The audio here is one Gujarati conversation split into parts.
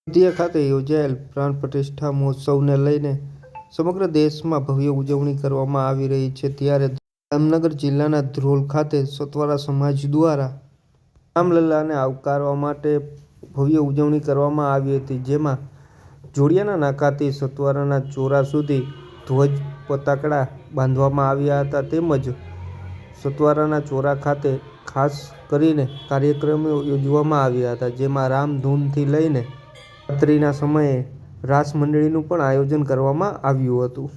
અયોધ્યા ખાતે યોજાયેલ પ્રાણ પ્રતિષ્ઠા મહોત્સવને લઈને સમગ્ર દેશમાં ભવ્ય ઉજવણી કરવામાં આવી રહી છે। ત્યારે જામનગર જિલ્લાના ધ્રોલ ખાતે સતવારા સમાજ દ્વારા રામલલ્લાને આવકારવા માટે ભવ્ય ઉજવણી કરવામાં આવી હતી, જેમાં જોડિયાના નાકાથી સતવારાના ચોરા સુધી ધ્વજ પતાકડા બાંધવામાં આવ્યા હતા, તેમજ સતવારાના ચોરા ખાતે ખાસ કરીને કાર્યક્રમો યોજવામાં આવ્યા હતા, જેમાં રામધૂનથી લઈને રાત્રિના સમયે રાસ મંડળીનું પણ આયોજન કરવામાં આવ્યું હતું।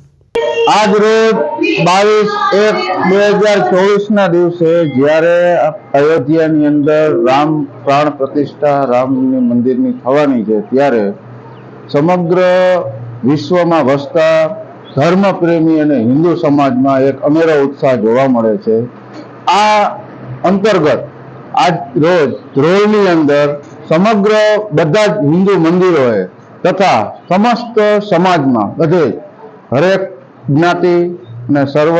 આજ રોજ 22/1/2024 દિવસે જ્યારે અયોધ્યાની અંદર રામ પ્રાણ પ્રતિષ્ઠા રામની મંદિરની થવાની છે, ત્યારે સમગ્ર વિશ્વમાં વસતા ધર્મપ્રેમી અને હિન્દુ સમાજમાં એક અનેરો ઉત્સાહ જોવા મળે છે। આ અંતર્ગત આજ રોજ ધ્રોલની અંદર સમગ્ર બધા જ હિન્દુ મંદિરોએ તથા સમસ્ત સમાજમાં બધે હરેક જ્ઞાતિ અને સર્વ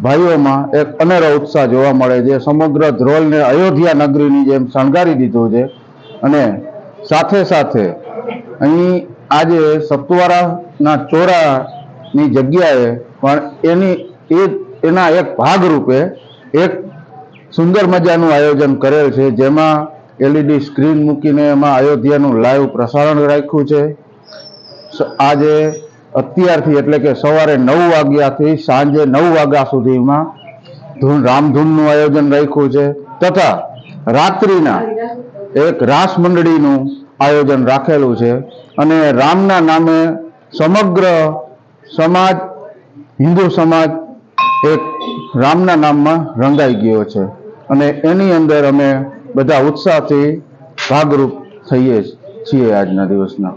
ભાઈઓમાં એક અનેરો ઉત્સાહ જોવા મળે છે। સમગ્ર ધ્રોલને અયોધ્યા નગરીની જેમ શણગારી દીધું છે અને સાથે સાથે અહીં આજે સતવારાના ચોરાની જગ્યાએ પણ એના એક ભાગરૂપે એક સુંદર મજાનું આયોજન કરેલ છે, જેમાં LED સ્ક્રીન મૂકીને એમાં અયોધ્યાનું લાઈવ પ્રસારણ રાખ્યું છે। આજે અત્યારથી એટલે કે સવારે 9 વાગ્યાથી સાંજે 9 વાગ્યા સુધીમાં રામધૂનનું આયોજન રાખ્યું છે તથા રાત્રિના એક રાસ મંડળીનું આયોજન રાખેલું છે અને રામના નામે સમગ્ર સમાજ હિન્દુ સમાજ એક રામના નામમાં રંગાઈ ગયો છે અને એની અંદર અમે બધા ઉત્સાહથી ભાગરૂપ થઈએ છીએ આજના દિવસના।